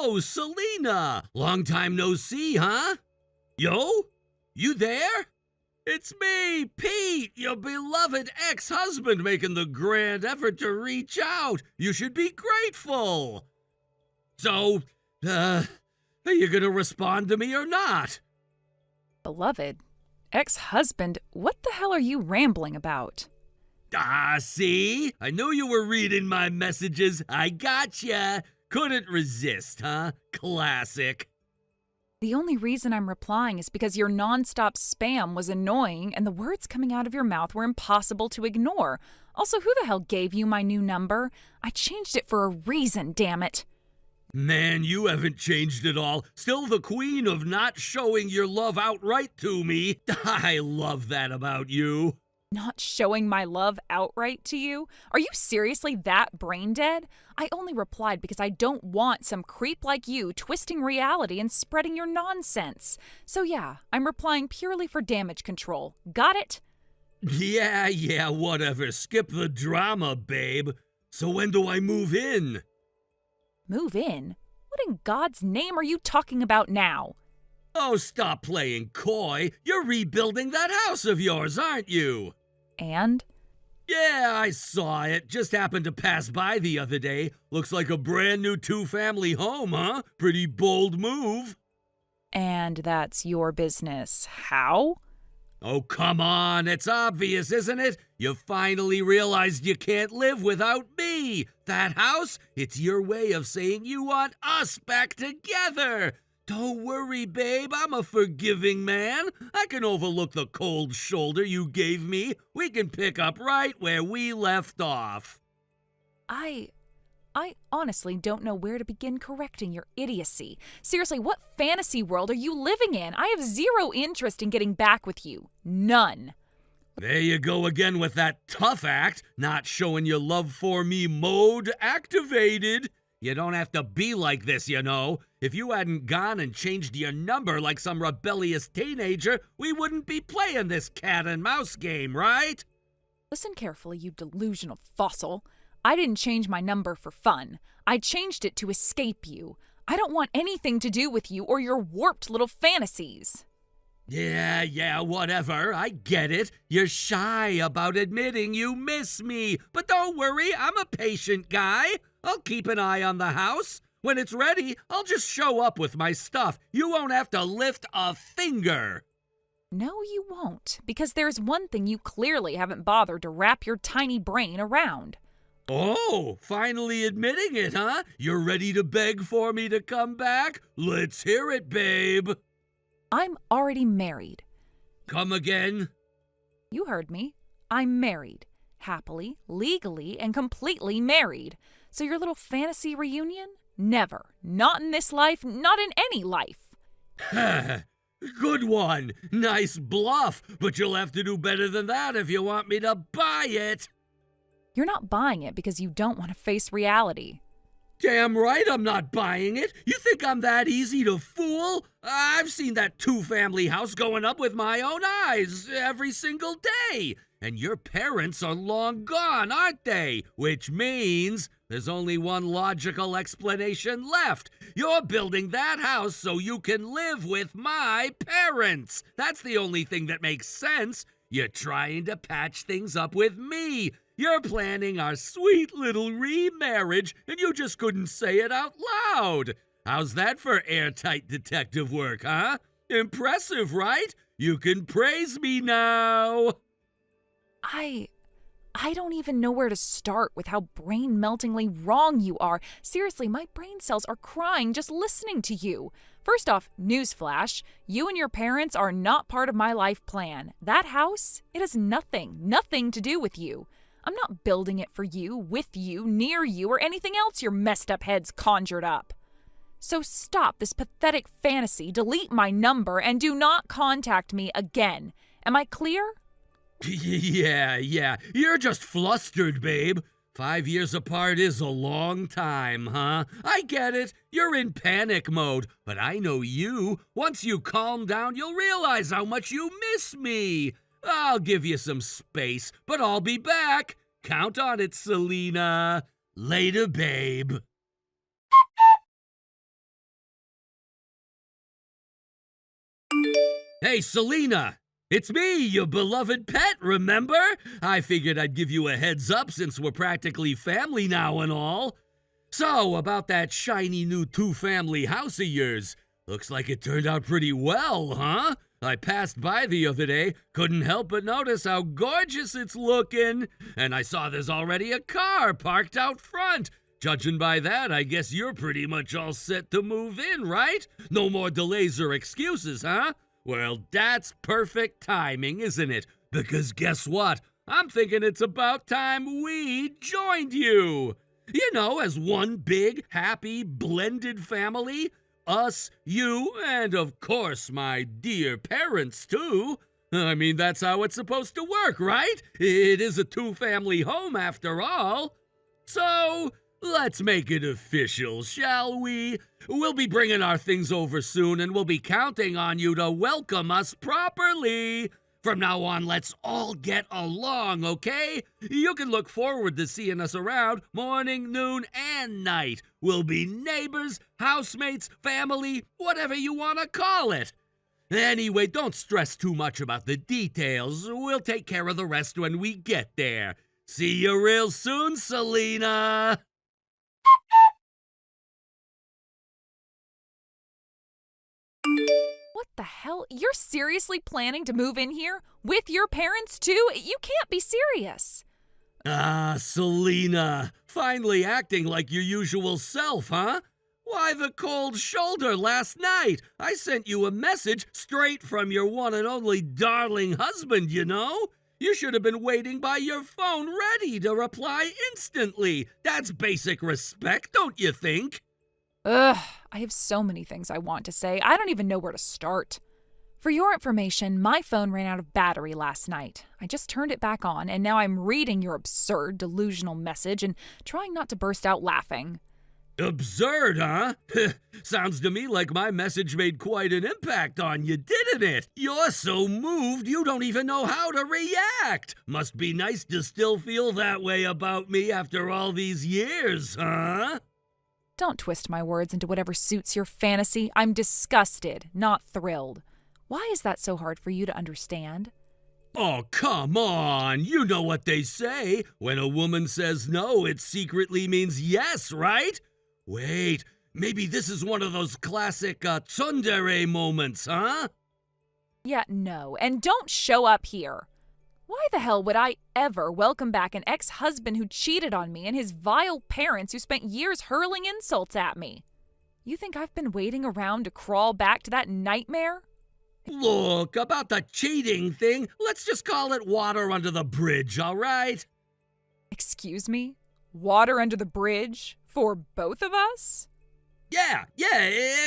Oh, Selena! Long time no see, huh? Yo? You there? It's me, Pete, your beloved ex-husband, making the grand effort to reach out. You should be grateful. So, are you gonna respond to me or not? Beloved, ex-husband, what the hell are you rambling about? Ah, see? I knew you were reading my messages. I gotcha. Couldn't resist, huh? Classic. The only reason I'm replying is because your nonstop spam was annoying and the words coming out of your mouth were impossible to ignore. Also, who the hell gave you my new number? I changed it for a reason, damn it. Man, you haven't changed at all. Still the queen of not showing your love outright to me. I love that about you. Not showing my love outright to you? Are you seriously that brain dead? I only replied because I don't want some creep like you twisting reality and spreading your nonsense. So yeah, I'm replying purely for damage control. Got it? Yeah, whatever. Skip the drama, babe. So when do I move in? Move in? What in God's name are you talking about now? Oh, stop playing coy. You're rebuilding that house of yours, aren't you? And? Yeah, I saw it. Just happened to pass by the other day. Looks like a brand new two-family home, huh? Pretty bold move. And that's your business. How? Oh, come on. It's obvious, isn't it? You finally realized you can't live without me. That house, it's your way of saying you want us back together. Don't worry, babe. I'm a forgiving man. I can overlook the cold shoulder you gave me. We can pick up right where we left off. I honestly don't know where to begin correcting your idiocy. Seriously, what fantasy world are you living in? I have zero interest in getting back with you. None. There you go again with that tough act, not showing your love for me mode activated. You don't have to be like this, you know. If you hadn't gone and changed your number like some rebellious teenager, we wouldn't be playing this cat and mouse game, right? Listen carefully, you delusional fossil. I didn't change my number for fun. I changed it to escape you. I don't want anything to do with you or your warped little fantasies. Yeah, whatever. I get it. You're shy about admitting you miss me. But don't worry, I'm a patient guy. I'll keep an eye on the house. When it's ready, I'll just show up with my stuff. You won't have to lift a finger. No, you won't, because there's one thing you clearly haven't bothered to wrap your tiny brain around. Oh, finally admitting it, huh? You're ready to beg for me to come back? Let's hear it, babe. I'm already married. Come again? You heard me. I'm married. Happily, legally, and completely married. So your little fantasy reunion? Never. Not in this life, not in any life. Good one. Nice bluff, but you'll have to do better than that if you want me to buy it. You're not buying it because you don't want to face reality. Damn right I'm not buying it. You think I'm that easy to fool? I've seen that two-family house going up with my own eyes every single day. And your parents are long gone, aren't they? Which means there's only one logical explanation left. You're building that house so you can live with my parents. That's the only thing that makes sense. You're trying to patch things up with me. You're planning our sweet little remarriage, and you just couldn't say it out loud. How's that for airtight detective work, huh? Impressive, right? You can praise me now. I don't even know where to start with how brain-meltingly wrong you are. Seriously, my brain cells are crying just listening to you. First off, newsflash, you and your parents are not part of my life plan. That house, it has nothing to do with you. I'm not building it for you, with you, near you, or anything else your messed up heads conjured up. So stop this pathetic fantasy, delete my number, and do not contact me again. Am I clear? Yeah, you're just flustered, babe. 5 years apart is a long time, huh? I get it. You're in panic mode, but I know you. Once you calm down, you'll realize how much you miss me. I'll give you some space, but I'll be back. Count on it, Selena. Later, babe. Hey, Selena! It's me, your beloved pet, remember? I figured I'd give you a heads up since we're practically family now and all. So, about that shiny new two-family house of yours. Looks like it turned out pretty well, huh? I passed by the other day, couldn't help but notice how gorgeous it's looking. And I saw there's already a car parked out front. Judging by that, I guess you're pretty much all set to move in, right? No more delays or excuses, huh? Well, that's perfect timing, isn't it? Because guess what? I'm thinking it's about time we joined you. You know, as one big, happy, blended family. Us, you, and of course my dear parents, too. I mean, that's how it's supposed to work, right? It is a two-family home after all. So, let's make it official, shall we? We'll be bringing our things over soon, and we'll be counting on you to welcome us properly. From now on, let's all get along, okay? You can look forward to seeing us around morning, noon, and night. We'll be neighbors, housemates, family, whatever you want to call it. Anyway, don't stress too much about the details. We'll take care of the rest when we get there. See you real soon, Selena! What the hell? You're seriously planning to move in here? With your parents, too? You can't be serious. Ah, Selena. Finally acting like your usual self, huh? Why the cold shoulder last night? I sent you a message straight from your one and only darling husband, you know? You should have been waiting by your phone ready to reply instantly. That's basic respect, don't you think? Ugh, I have so many things I want to say. I don't even know where to start. For your information, my phone ran out of battery last night. I just turned it back on, and now I'm reading your absurd, delusional message and trying not to burst out laughing. Absurd, huh? Sounds to me like my message made quite an impact on you, didn't it? You're so moved you don't even know how to react. Must be nice to still feel that way about me after all these years, huh? Don't twist my words into whatever suits your fantasy. I'm disgusted, not thrilled. Why is that so hard for you to understand? Oh, come on. You know what they say. When a woman says no, it secretly means yes, right? Wait, maybe this is one of those classic tsundere moments, huh? Yeah, no. And don't show up here. Why the hell would I ever welcome back an ex-husband who cheated on me and his vile parents who spent years hurling insults at me? You think I've been waiting around to crawl back to that nightmare? Look, about the cheating thing, let's just call it water under the bridge, all right? Excuse me? Water under the bridge? For both of us? Yeah,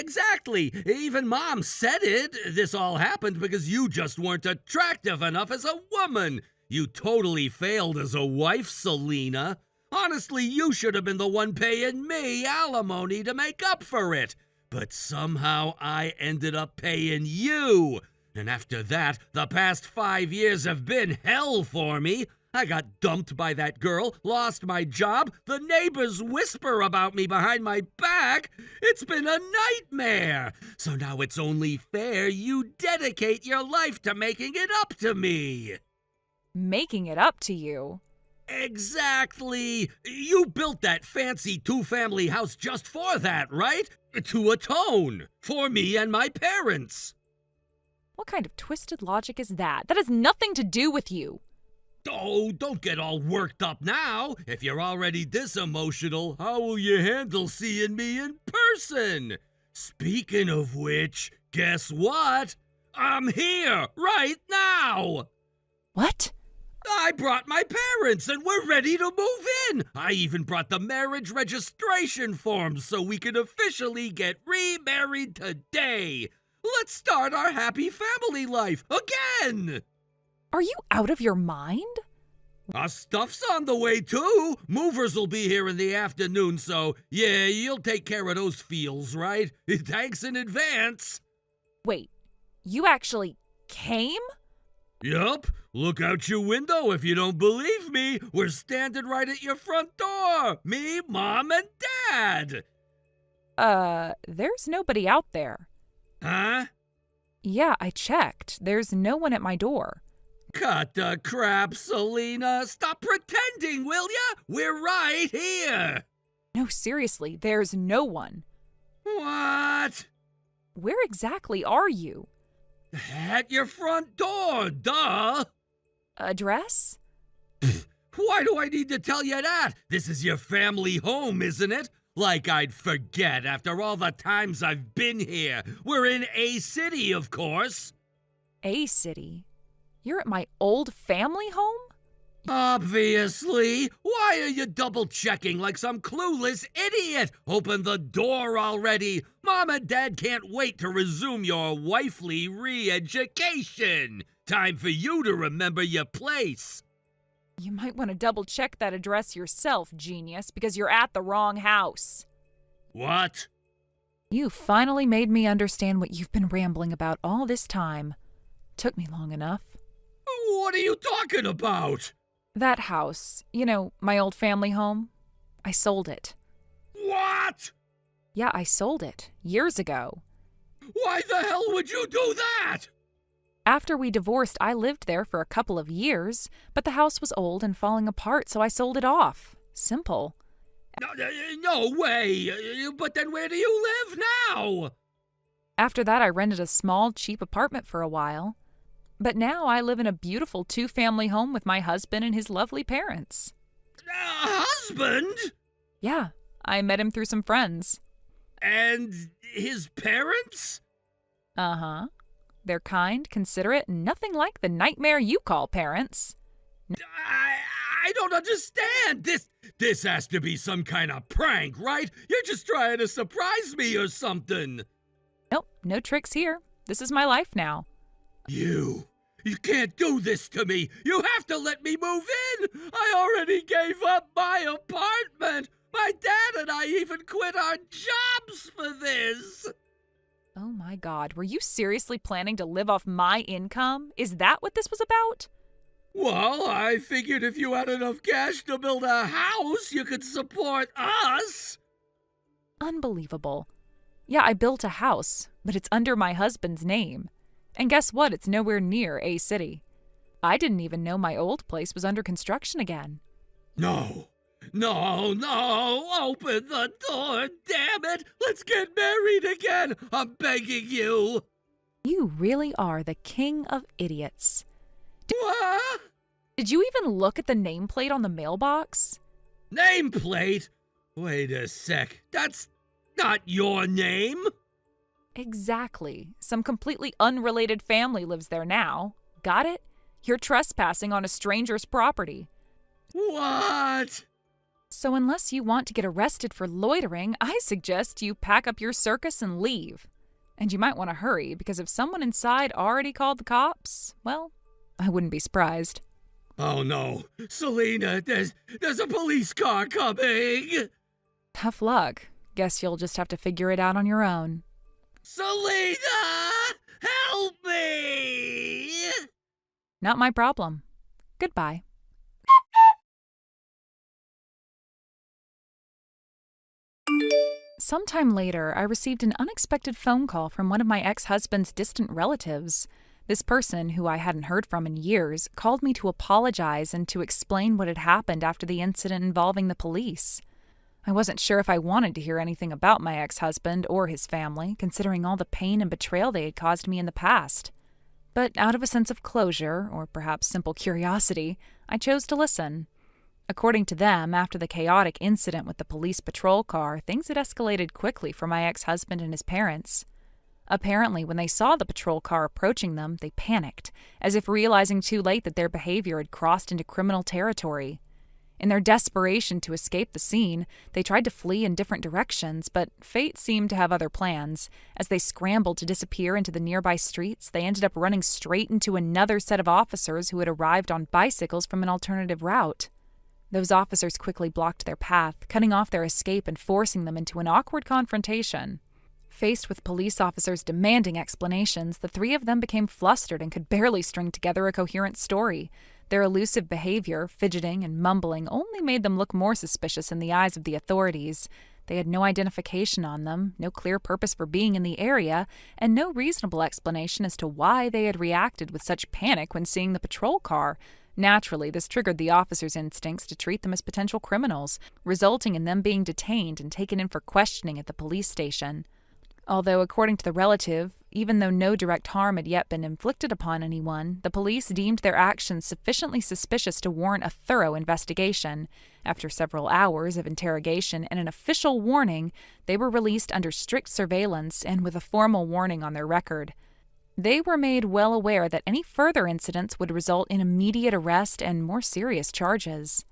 exactly. Even Mom said it. This all happened because you just weren't attractive enough as a woman. You totally failed as a wife, Selena. Honestly, you should have been the one paying me alimony to make up for it. But somehow I ended up paying you. And after that, the past 5 years have been hell for me. I got dumped by that girl, lost my job, the neighbors whisper about me behind my back. It's been a nightmare. So now it's only fair you dedicate your life to making it up to me. Making it up to you? Exactly. You built that fancy two-family house just for that, right? To atone for me and my parents. What kind of twisted logic is that? That has nothing to do with you. Oh, don't get all worked up now. If you're already this emotional, how will you handle seeing me in person? Speaking of which, guess what? I'm here right now. What? I brought my parents and we're ready to move in. I even brought the marriage registration forms so we can officially get remarried today. Let's start our happy family life again. Are you out of your mind? Our stuff's on the way, too. Movers will be here in the afternoon, so yeah, you'll take care of those feels, right? Thanks in advance. Wait, you actually came? Yup. Look out your window if you don't believe me. We're standing right at your front door. Me, Mom, and Dad. There's nobody out there. Huh? Yeah, I checked. There's no one at my door. Cut the crap, Selena. Stop pretending, will ya? We're right here. No, seriously, there's no one. What? Where exactly are you? At your front door, duh. Address? Why do I need to tell you that? This is your family home, isn't it? Like I'd forget after all the times I've been here. We're in A City, of course. A City? You're at my old family home? Obviously. Why are you double-checking like some clueless idiot? Open the door already. Mom and Dad can't wait to resume your wifely re-education. Time for you to remember your place. You might want to double-check that address yourself, genius, because you're at the wrong house. What? You finally made me understand what you've been rambling about all this time. Took me long enough. What are you talking about? That house, my old family home, I sold it. What? Yeah, I sold it years ago. Why the hell would you do that? After we divorced, I lived there for a couple of years, but the house was old and falling apart, so I sold it off. Simple. No way. But then where do you live now? After that, I rented a small, cheap apartment for a while. But now I live in a beautiful 2-family home with my husband and his lovely parents. Husband? Yeah, I met him through some friends. And his parents? Uh-huh. They're kind, considerate, and nothing like the nightmare you call parents. I don't understand. This has to be some kind of prank, right? You're just trying to surprise me or something. Nope, no tricks here. This is my life now. You can't do this to me. You have to let me move in. I already gave up my apartment. My dad and I even quit our jobs for this. Oh my God, were you seriously planning to live off my income? Is that what this was about? Well, I figured if you had enough cash to build a house, you could support us. Unbelievable. Yeah, I built a house, but it's under my husband's name. And guess what? It's nowhere near A City. I didn't even know my old place was under construction again. No, open the door, damn it! Let's get married again, I'm begging you! You really are the king of idiots. What? Did you even look at the nameplate on the mailbox? Nameplate? Wait a sec, that's not your name? Exactly. Some completely unrelated family lives there now. Got it? You're trespassing on a stranger's property. What? So unless you want to get arrested for loitering, I suggest you pack up your circus and leave. And you might want to hurry, because if someone inside already called the cops, well, I wouldn't be surprised. Oh no, Selena, there's a police car coming! Tough luck. Guess you'll just have to figure it out on your own. Selena! Help me! Not my problem. Goodbye. Sometime later, I received an unexpected phone call from one of my ex-husband's distant relatives. This person, who I hadn't heard from in years, called me to apologize and to explain what had happened after the incident involving the police. I wasn't sure if I wanted to hear anything about my ex-husband or his family, considering all the pain and betrayal they had caused me in the past. But out of a sense of closure, or perhaps simple curiosity, I chose to listen. According to them, after the chaotic incident with the police patrol car, things had escalated quickly for my ex-husband and his parents. Apparently, when they saw the patrol car approaching them, they panicked, as if realizing too late that their behavior had crossed into criminal territory. In their desperation to escape the scene, they tried to flee in different directions, but fate seemed to have other plans. As they scrambled to disappear into the nearby streets, they ended up running straight into another set of officers who had arrived on bicycles from an alternative route. Those officers quickly blocked their path, cutting off their escape and forcing them into an awkward confrontation. Faced with police officers demanding explanations, the three of them became flustered and could barely string together a coherent story. Their elusive behavior, fidgeting and mumbling, only made them look more suspicious in the eyes of the authorities. They had no identification on them, no clear purpose for being in the area, and no reasonable explanation as to why they had reacted with such panic when seeing the patrol car. Naturally, this triggered the officers' instincts to treat them as potential criminals, resulting in them being detained and taken in for questioning at the police station. Although, according to the relative, even though no direct harm had yet been inflicted upon anyone, the police deemed their actions sufficiently suspicious to warrant a thorough investigation. After several hours of interrogation and an official warning, they were released under strict surveillance and with a formal warning on their record. They were made well aware that any further incidents would result in immediate arrest and more serious charges.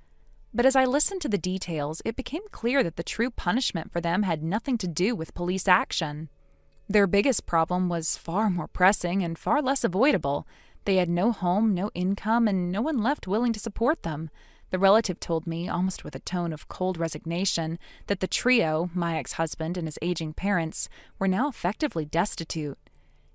But as I listened to the details, it became clear that the true punishment for them had nothing to do with police action. Their biggest problem was far more pressing and far less avoidable. They had no home, no income, and no one left willing to support them. The relative told me, almost with a tone of cold resignation, that the trio, my ex-husband and his aging parents, were now effectively destitute.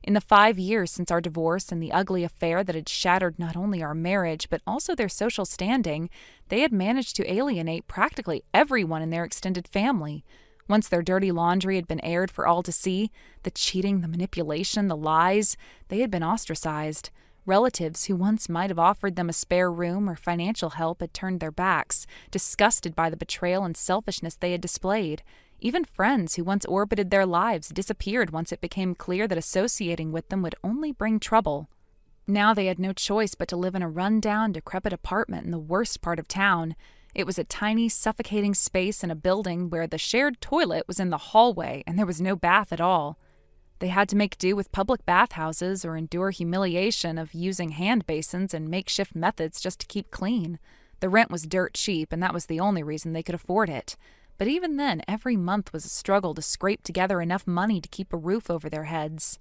In the 5 years since our divorce and the ugly affair that had shattered not only our marriage but also their social standing, they had managed to alienate practically everyone in their extended family. Once their dirty laundry had been aired for all to see, the cheating, the manipulation, the lies, they had been ostracized. Relatives who once might have offered them a spare room or financial help had turned their backs, disgusted by the betrayal and selfishness they had displayed. Even friends who once orbited their lives disappeared once it became clear that associating with them would only bring trouble. Now they had no choice but to live in a run-down, decrepit apartment in the worst part of town. It was a tiny, suffocating space in a building where the shared toilet was in the hallway and there was no bath at all. They had to make do with public bathhouses or endure humiliation of using hand basins and makeshift methods just to keep clean. The rent was dirt cheap, and that was the only reason they could afford it. But even then, every month was a struggle to scrape together enough money to keep a roof over their heads.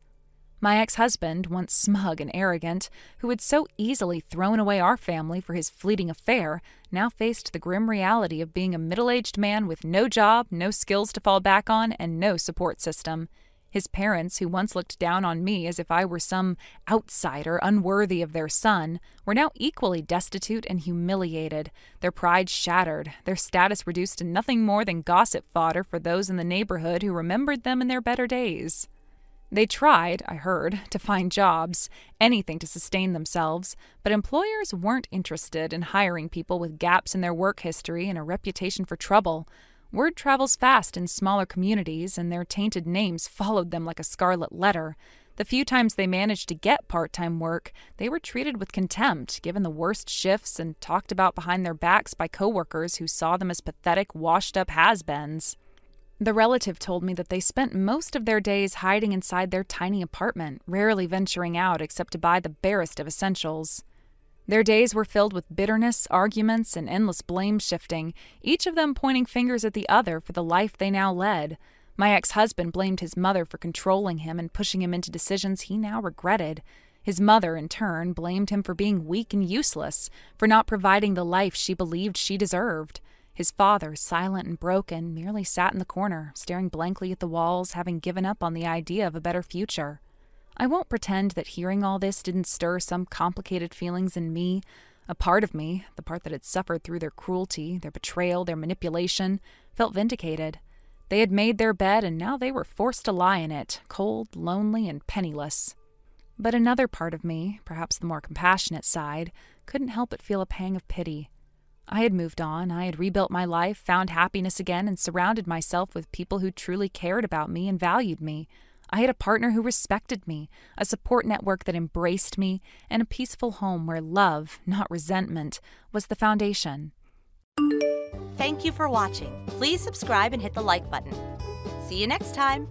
My ex-husband, once smug and arrogant, who had so easily thrown away our family for his fleeting affair, now faced the grim reality of being a middle-aged man with no job, no skills to fall back on, and no support system. His parents, who once looked down on me as if I were some outsider unworthy of their son, were now equally destitute and humiliated, their pride shattered, their status reduced to nothing more than gossip fodder for those in the neighborhood who remembered them in their better days. They tried, I heard, to find jobs, anything to sustain themselves, but employers weren't interested in hiring people with gaps in their work history and a reputation for trouble. Word travels fast in smaller communities, and their tainted names followed them like a scarlet letter. The few times they managed to get part-time work, they were treated with contempt, given the worst shifts, and talked about behind their backs by coworkers who saw them as pathetic, washed-up has-beens. The relative told me that they spent most of their days hiding inside their tiny apartment, rarely venturing out except to buy the barest of essentials. Their days were filled with bitterness, arguments, and endless blame-shifting, each of them pointing fingers at the other for the life they now led. My ex-husband blamed his mother for controlling him and pushing him into decisions he now regretted. His mother, in turn, blamed him for being weak and useless, for not providing the life she believed she deserved. His father, silent and broken, merely sat in the corner, staring blankly at the walls, having given up on the idea of a better future. I won't pretend that hearing all this didn't stir some complicated feelings in me. A part of me, the part that had suffered through their cruelty, their betrayal, their manipulation, felt vindicated. They had made their bed, and now they were forced to lie in it, cold, lonely, and penniless. But another part of me, perhaps the more compassionate side, couldn't help but feel a pang of pity. I had moved on, I had rebuilt my life, found happiness again, and surrounded myself with people who truly cared about me and valued me. I had a partner who respected me, a support network that embraced me, and a peaceful home where love, not resentment, was the foundation. Thank you for watching. Please subscribe and hit the like button. See you next time.